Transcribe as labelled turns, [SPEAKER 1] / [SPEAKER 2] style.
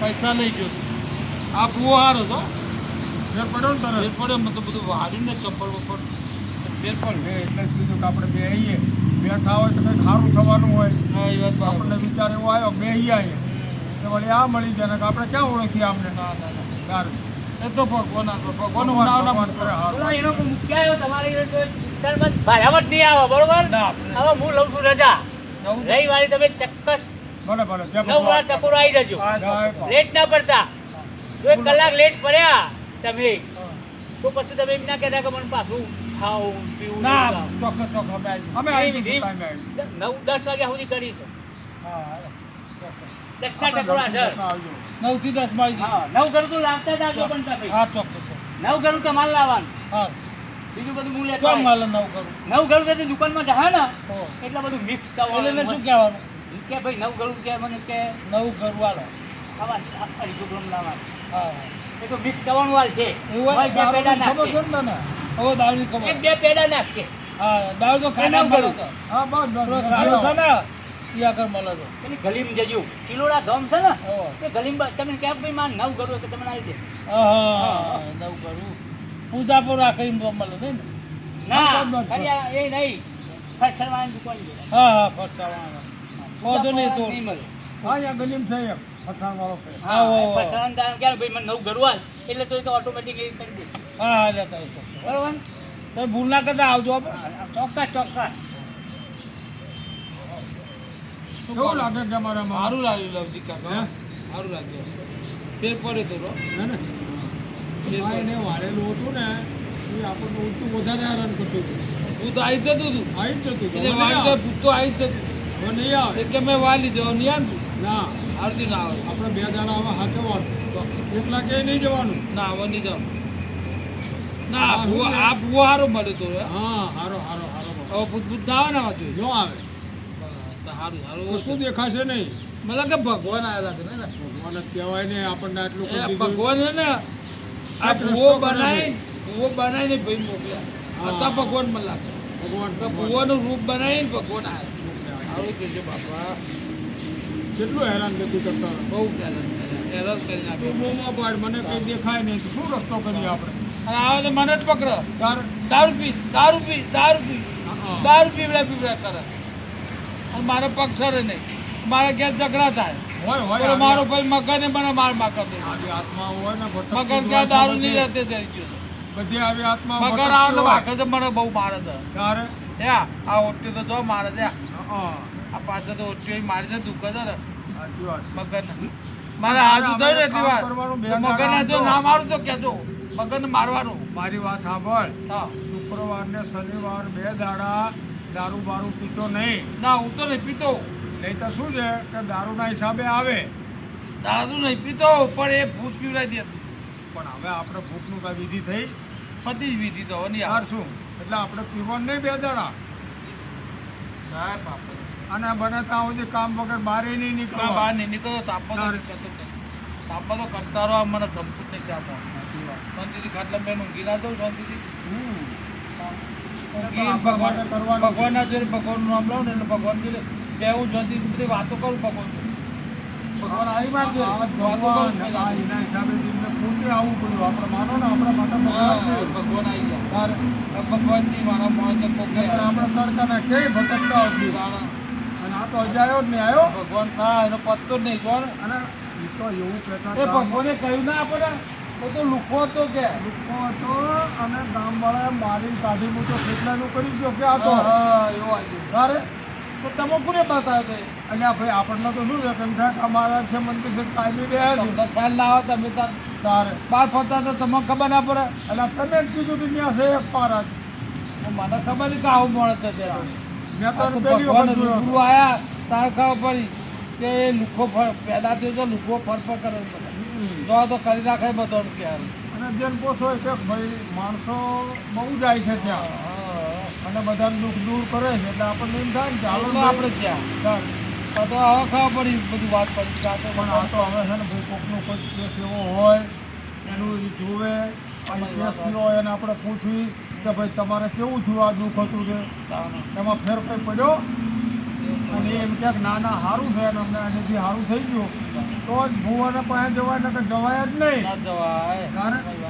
[SPEAKER 1] પૈસા લઈ ગયો આ ભૂવો હારો તો
[SPEAKER 2] ફેર પડ્યો ને તરત
[SPEAKER 1] ફેર પડ્યો મતલબ બધું વાળીને ચપ્પલ બપ્પલ ફેર પડ્યો
[SPEAKER 2] એટલે જ કીધું કે આપણે બે આવીએ બેઠા હોય તો કંઈક સારું થવાનું હોય
[SPEAKER 1] હા એ વાત બરાબર
[SPEAKER 2] આપણને વિચાર એવો આવ્યો બે આવીએ તો વળી આ મળી જાય ને કે આપણે ક્યાં ઓળખીએ આપણે
[SPEAKER 1] ના ના ના
[SPEAKER 2] સારું
[SPEAKER 1] એ તો ભગવાનનું નામ ના
[SPEAKER 2] ભગવાન કરે હારું.
[SPEAKER 3] બોલો, એનો કોઈ મુખ્ય આવ્યો તમારી ભાડામાં જ નહીં આવે બરોબર.
[SPEAKER 1] ના
[SPEAKER 3] હવે હું લઉં છું રજા.
[SPEAKER 1] નવું
[SPEAKER 3] રવિવારે તમે ચોક્કસ
[SPEAKER 2] ભલે ભલે જય
[SPEAKER 3] 9
[SPEAKER 2] ભગવાન.
[SPEAKER 3] વાગે ટકોરો આવી જજો.
[SPEAKER 2] જય
[SPEAKER 3] લેટ ના પડતા. જો 1 કલાક લેટ પડ્યા તમે તો પછી તમે એમ ના કહેતા કે મને પાછું ખાવું પીવું
[SPEAKER 1] ના
[SPEAKER 3] નહીં.
[SPEAKER 1] ચોક્કસ ચોક્કસ અમે આવી
[SPEAKER 2] અમે આવી જઈશું ટાઈમે આવી.
[SPEAKER 3] 9-10 વાગ્યા સુધી કરીશું.
[SPEAKER 1] હા ચોક્કસ
[SPEAKER 3] 10 ના ટકોરા સર.
[SPEAKER 2] આવજો.
[SPEAKER 1] 9 થી 10 માં આવી
[SPEAKER 3] હા 9 ઘરું તો લાવતા જ આવજો પણ તમે.
[SPEAKER 1] હા ચોક્કસ
[SPEAKER 3] 9 ઘરું તમારે લાવવાનું.
[SPEAKER 1] હા
[SPEAKER 3] બીજું બધું હું લેતો
[SPEAKER 1] કોણ
[SPEAKER 3] આવીશ.
[SPEAKER 1] માલ નવ કરું
[SPEAKER 3] 9 ઘરું તો દુકાનમાં જાય ને
[SPEAKER 1] હો
[SPEAKER 3] એટલે બધું મિક્સ
[SPEAKER 1] એટલે એને શું
[SPEAKER 3] થવાનું.
[SPEAKER 1] કહેવાનું
[SPEAKER 3] કે ભાઈ 9 ઘરું કે મને કે
[SPEAKER 1] નવું ઘર વાળો
[SPEAKER 3] આવા પ્રોગ્રામ લાવવાનું.
[SPEAKER 1] હા
[SPEAKER 3] એ તો મિક્સ કરવાનું વાલ છે.
[SPEAKER 1] એવું હોય
[SPEAKER 3] ભાઈ બે પેડા
[SPEAKER 2] ખબર છે
[SPEAKER 3] નાખશે.
[SPEAKER 2] ને તને?
[SPEAKER 1] હવે દારૂની ખબર
[SPEAKER 3] એક બે પેડા નાખશે.
[SPEAKER 1] હા દારૂ તો ખાના
[SPEAKER 3] એના
[SPEAKER 1] મળે
[SPEAKER 3] મળે.
[SPEAKER 1] તો
[SPEAKER 2] હા બસ બસ
[SPEAKER 1] થોડો
[SPEAKER 2] બસ.
[SPEAKER 1] ખાડો છે ને એ આગળ મળે તો
[SPEAKER 3] પેલી ગલીમ જજો. કિલોડા ધોમ છે ને
[SPEAKER 1] હો
[SPEAKER 3] એ ગલીમ તમે કેમ ભાઈ માર 9 ઘરું કે તમને આવી દે.
[SPEAKER 1] હા નવું કરું પૂજા પર રાખે એમ તો મળે નહીં ને
[SPEAKER 3] ના
[SPEAKER 2] બસ, બસ.
[SPEAKER 3] ખાલી આ એ નહીં ફસલવાની દુકાન છે.
[SPEAKER 1] હા હા ફસાવાનું વાંધો નહીં તો
[SPEAKER 3] નહીં મળે.
[SPEAKER 2] હા અહીંયા ગલીમ છે એમ ફસાણ વાળો છે.
[SPEAKER 1] હા હો
[SPEAKER 3] ફસલવાનું દાન ક્યારે ભાઈ મને 9 ઘરું આલ એટલે તો એ તો ઓટોમેટિકલી કરી દે.
[SPEAKER 1] હા હા જતા તો
[SPEAKER 3] બરોબર
[SPEAKER 1] તો ભૂલ ના કરતા આવજો આપણે
[SPEAKER 3] ચોક્કસ ચોક્કસ.
[SPEAKER 2] કેવું લાગે છે અમારામાં?
[SPEAKER 1] સારું લાગ્યું લવજી કાકા
[SPEAKER 2] હે?
[SPEAKER 1] સારું લાગ્યું ફેર પડે તો રો
[SPEAKER 2] હે ને? આ એને વાળેલું હતું ને એ આપણને ઉલટું વધારે હેરાન કરતું હતું.
[SPEAKER 1] ભૂત આવી જતું હતું
[SPEAKER 2] આવી જ જતું હતું.
[SPEAKER 1] એટલે
[SPEAKER 2] હવે
[SPEAKER 1] વાળી
[SPEAKER 2] નહીં
[SPEAKER 1] જાય
[SPEAKER 2] આવે.
[SPEAKER 1] ભૂત તો આવી જ જતું
[SPEAKER 2] હવે નહીં આવે.
[SPEAKER 1] એટલે મેં વાલી જવા નહીં આવ્યું
[SPEAKER 2] ના
[SPEAKER 1] આરતી ના આવે
[SPEAKER 2] આપણે બે દાડા આવા હાથે એકલા ક્યાંય નહીં જવાનું.
[SPEAKER 1] ના હવે નહીં જાવ ના આ ભૂવો સારો મળે તો હવે
[SPEAKER 2] હા હારો હારો હારો
[SPEAKER 1] ભૂત ભૂત ના આવે ને આવા જોઈએ
[SPEAKER 2] જો આવે
[SPEAKER 1] સારું
[SPEAKER 2] તો
[SPEAKER 1] સારું
[SPEAKER 2] શું દેખાશે નહીં.
[SPEAKER 1] મતલબ કે ભગવાન આવ્યા લાગે ને
[SPEAKER 2] ભગવાન જ કહેવાય ને આપણને આટલું
[SPEAKER 1] એ
[SPEAKER 2] કરી દીધું.
[SPEAKER 1] ભગવાન છે ને આ
[SPEAKER 2] આ
[SPEAKER 1] ભૂવો
[SPEAKER 2] રસ્તો કરે
[SPEAKER 1] બનાવીને ભાઈ મોકલ્યા
[SPEAKER 2] હા.
[SPEAKER 1] હતા ભગવાન મને લાગે
[SPEAKER 2] ભગવાન
[SPEAKER 1] તો
[SPEAKER 2] ભગવાન.
[SPEAKER 1] ભૂવાનું રૂપ બનાવીને ભગવાન આવ્યા સારું કહેજો બાપા
[SPEAKER 2] કેટલું હેરાન ગતિ કરતા હોય.
[SPEAKER 1] બહુ હેરાન કરી નાખ્યો
[SPEAKER 2] તું મોંમાં પાડ, મને કઈ દેખાય નહીં તો શું રસ્તો કરીએ આપણે?
[SPEAKER 1] અને આવે તો મને જ પકડો
[SPEAKER 2] તાર
[SPEAKER 1] દારૂ પી દારૂ પી દારૂ પી
[SPEAKER 2] હા.
[SPEAKER 1] દારૂ પીવડા કરે અને મારો પગ સરે નહીં મારા ઘેર ઝઘડા થાય
[SPEAKER 2] હોય હોય
[SPEAKER 1] પેલો મારો ભાઈ મગન મને માર માર દે
[SPEAKER 2] આવી આત્મા હોય ને
[SPEAKER 1] મગન ક્યાં દારૂ નહીં રહેતે થઈ ગયું
[SPEAKER 2] બધી આવી આત્મા
[SPEAKER 1] મગન આવે તો વાંખે તો મને બહુ મારે છે
[SPEAKER 2] તારે
[SPEAKER 1] ત્યાં આ ઓટી તો જો મારે ત્યાં
[SPEAKER 2] હા
[SPEAKER 1] આ પાછળ તો ઓટી મારી છે દુઃખ છે ને
[SPEAKER 2] સાચી વાત.
[SPEAKER 1] મગન મારે હાજુ થયું ને એટલી વાર
[SPEAKER 2] કરવાનું બે
[SPEAKER 1] મગન જો ના મારું તો કહેજો મગન મારવાનું
[SPEAKER 2] મારી વાત સાંભળ.
[SPEAKER 1] હા
[SPEAKER 2] શુક્રવાર ને શનિવાર 2 દાડા દારૂ બારૂ પીતો નહીં.
[SPEAKER 1] ના હું તો નહીં પીતો
[SPEAKER 2] નહીં તો શું છે કે દારૂના હિસાબે આવે
[SPEAKER 1] દારૂ નહીં પીતો પણ એ ભૂત પીવડાવી દે
[SPEAKER 2] પણ હવે આપણે ભૂખનું કઈ વિધિ થઈ
[SPEAKER 1] પતિ જ વિધિ તો નહીં
[SPEAKER 2] તાર શું એટલે આપણે પીવાનું નહીં 2 દાડા
[SPEAKER 1] સાહેબ બાપરે
[SPEAKER 2] અને બને ત્યાં સુધી કામ વગર બહાર નહીં
[SPEAKER 1] ના
[SPEAKER 2] નીકળવા.
[SPEAKER 1] બહાર નહીં નીકળતો તાપો તો તાપો તો કંટાળો આવે મને ગમતું જ નહીં ત્યાં શાંતિથી ખાટલા મેં ઊંઘી ના દઉં શાંતિથી
[SPEAKER 2] હમ.
[SPEAKER 1] ઊંઘી
[SPEAKER 2] આપણા માટે કરવાનું.
[SPEAKER 1] ભગવાનના જોડે ભગવાનનું નામ લઉં ને એટલે ભગવાન જોડે બેહું શાંતિથી બધી વાતો કરું ભગવાન ભગવાન આવી મારજો
[SPEAKER 2] આ
[SPEAKER 1] વાતો
[SPEAKER 2] ભગવાન,
[SPEAKER 1] કરું
[SPEAKER 2] આ એના હિસાબે એમને પૂછે આવવું પડ્યું. આપણે માનો ને આપણા માટે ભગવાન છે.
[SPEAKER 1] ભગવાન આવી જાય
[SPEAKER 2] તારે
[SPEAKER 1] ભગવાનની મારા મોજે કોકે
[SPEAKER 2] નહીંતર આપણે તડકાના ક્યાંય ભટકતા હોતી. અને આ તો અજાયો જ નહીં આવ્યો.
[SPEAKER 1] ભગવાન હા એનો પત્તો જ નહીં કોણ
[SPEAKER 2] અને એ તો એવું કહેતા
[SPEAKER 1] એ
[SPEAKER 2] હતા.
[SPEAKER 1] ભગવાને કહ્યું ના આપણે તો લુખો હતો કે
[SPEAKER 2] લુખ્ખો હતો અને ગામવાળાએ મારીને કાઢી મૂક્યો. કેટલાનું કરી ગયો કે આ તો
[SPEAKER 1] હા એવો આવી
[SPEAKER 2] તારે
[SPEAKER 1] તો તમે કોને બતાવ્યો તો
[SPEAKER 2] અલ્યા ભાઈ આપણને તો શું છે કેમ થાય કે અમારા છે મંદિર છે કાયમી બે છે.
[SPEAKER 1] તમને ખ્યાલ ના આવે તમે તાર
[SPEAKER 2] તારે
[SPEAKER 1] બહાર ફરતા તો તમને ખબર ના પડે
[SPEAKER 2] એટલે તમે જ કીધું કે ત્યાં છે એક પારા જ.
[SPEAKER 1] મને ખબર નહીં કે આવું મળે છે ત્યાં
[SPEAKER 2] મેં તો
[SPEAKER 1] આ તો
[SPEAKER 2] પહેલી
[SPEAKER 1] ભગવાન
[SPEAKER 2] વખત જોયો હતો.
[SPEAKER 1] રૂબરૂ આયા તાર ખબર પડી કે એ લુખો પેદા થયો તો લુખો ફરફર કરે જો તો કરી નાખે બધો ક્યારે
[SPEAKER 2] અને જેમ પૂછો કે ભાઈ માણસો બહુ જાય છે ત્યાં અને બધા દુઃખ દૂર કરે છે એટલે આપણને એમ થાય ને કે હાલો
[SPEAKER 1] આપણે ત્યાં
[SPEAKER 2] તારે.
[SPEAKER 1] તો હવે ખબર પડી બધી વાત પડી કે આ તો
[SPEAKER 2] પણ આ તો હવે છે ને ભાઈ કોકનો કોઈ કેસ એવો હોય એનું એ જોવે અને કેસ થયો હોય એને આપણે પૂછવી કે ભાઈ તમારે કેવું થયું આ દુઃખ હતું છે એમાં ફેર કંઈ પડ્યો પણ એ એમ કહે કે ના ના સારું છે અને અમને આનેથી સારું થઈ ગયું તો જ ભૂવાના પાસે જવાય ને જવાય જ નહીં
[SPEAKER 1] ના જવાય
[SPEAKER 2] કારણ